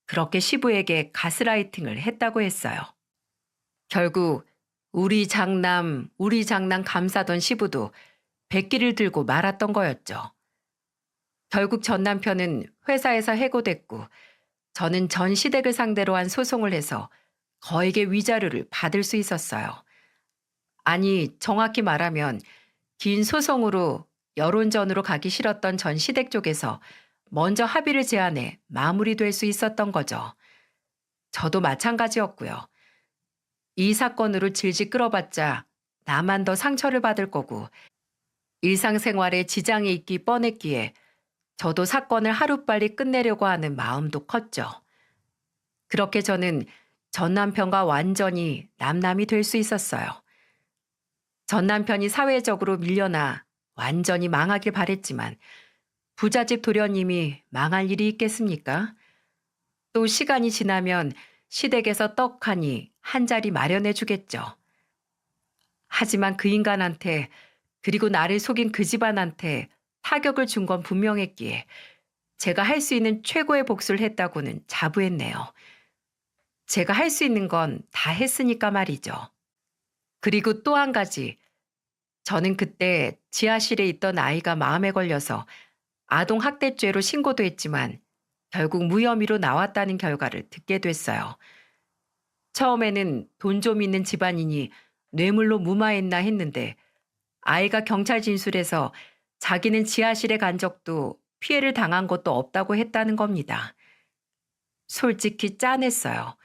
그렇게 시부에게 가스라이팅을 했다고 했어요. 결국 우리 장남 감사던 시부도 백기를 들고 말았던 거였죠. 결국 전 남편은 회사에서 해고됐고 저는 전 시댁을 상대로 한 소송을 해서 거액의 위자료를 받을 수 있었어요. 아니, 정확히 말하면 긴 소송으로 여론전으로 가기 싫었던 전 시댁 쪽에서 먼저 합의를 제안해 마무리될 수 있었던 거죠. 저도 마찬가지였고요. 이 사건으로 질질 끌어봤자 나만 더 상처를 받을 거고 일상생활에 지장이 있기 뻔했기에 저도 사건을 하루빨리 끝내려고 하는 마음도 컸죠. 그렇게 저는 전 남편과 완전히 남남이 될 수 있었어요. 전 남편이 사회적으로 밀려나 완전히 망하길 바랬지만 부잣집 도련님이 망할 일이 있겠습니까? 또 시간이 지나면 시댁에서 떡하니 한 자리 마련해 주겠죠. 하지만 그 인간한테 그리고 나를 속인 그 집안한테 타격을 준 건 분명했기에 제가 할 수 있는 최고의 복수를 했다고는 자부했네요. 제가 할 수 있는 건 다 했으니까 말이죠. 그리고 또 한 가지. 저는 그때 지하실에 있던 아이가 마음에 걸려서 아동학대죄로 신고도 했지만 결국 무혐의로 나왔다는 결과를 듣게 됐어요. 처음에는 돈 좀 있는 집안이니 뇌물로 무마했나 했는데 아이가 경찰 진술에서 자기는 지하실에 간 적도 피해를 당한 것도 없다고 했다는 겁니다. 솔직히 짠했어요.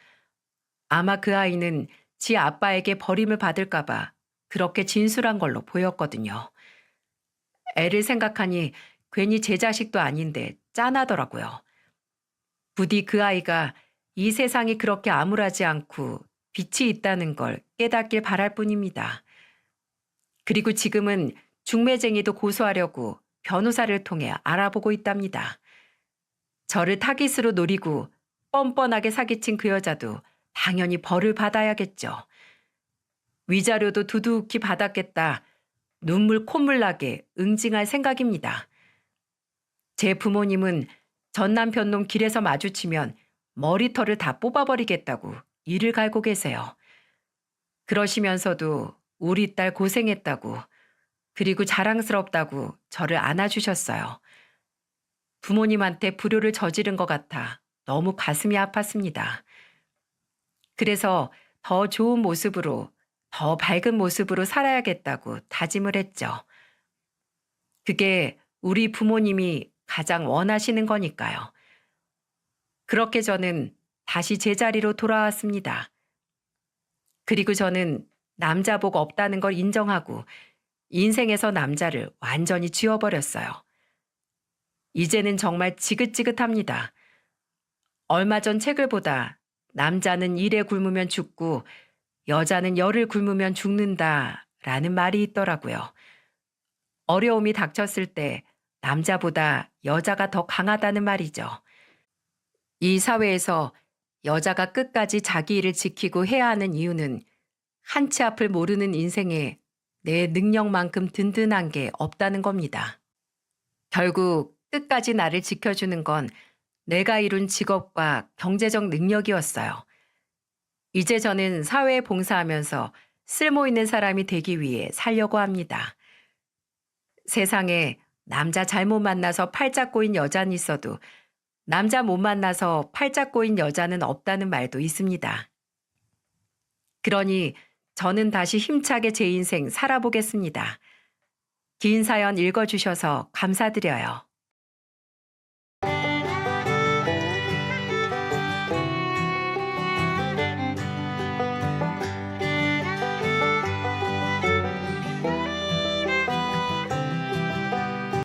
아마 그 아이는 지 아빠에게 버림을 받을까봐 그렇게 진술한 걸로 보였거든요. 애를 생각하니 괜히 제 자식도 아닌데 짠하더라고요. 부디 그 아이가 이 세상이 그렇게 암울하지 않고 빛이 있다는 걸 깨닫길 바랄 뿐입니다. 그리고 지금은 중매쟁이도 고소하려고 변호사를 통해 알아보고 있답니다. 저를 타깃으로 노리고 뻔뻔하게 사기친 그 여자도 당연히 벌을 받아야겠죠. 위자료도 두둑히 받았겠다. 눈물 콧물 나게 응징할 생각입니다. 제 부모님은 전 남편 놈 길에서 마주치면 머리털을 다 뽑아버리겠다고 이를 갈고 계세요. 그러시면서도 우리 딸 고생했다고 그리고 자랑스럽다고 저를 안아주셨어요. 부모님한테 불효를 저지른 것 같아 너무 가슴이 아팠습니다. 그래서 더 좋은 모습으로 더 밝은 모습으로 살아야겠다고 다짐을 했죠. 그게 우리 부모님이 가장 원하시는 거니까요. 그렇게 저는 다시 제자리로 돌아왔습니다. 그리고 저는 남자복 없다는 걸 인정하고 인생에서 남자를 완전히 지워버렸어요. 이제는 정말 지긋지긋합니다. 얼마 전 책을 보다 남자는 일에 굶으면 죽고 여자는 열을 굶으면 죽는다라는 말이 있더라고요. 어려움이 닥쳤을 때 남자보다 여자가 더 강하다는 말이죠. 이 사회에서 여자가 끝까지 자기 일을 지키고 해야 하는 이유는 한 치 앞을 모르는 인생에 내 능력만큼 든든한 게 없다는 겁니다. 결국 끝까지 나를 지켜주는 건 내가 이룬 직업과 경제적 능력이었어요. 이제 저는 사회에 봉사하면서 쓸모 있는 사람이 되기 위해 살려고 합니다. 세상에 남자 잘못 만나서 팔짝 꼬인 여자는 있어도 남자 못 만나서 팔짝 꼬인 여자는 없다는 말도 있습니다. 그러니 저는 다시 힘차게 제 인생 살아보겠습니다. 긴 사연 읽어주셔서 감사드려요.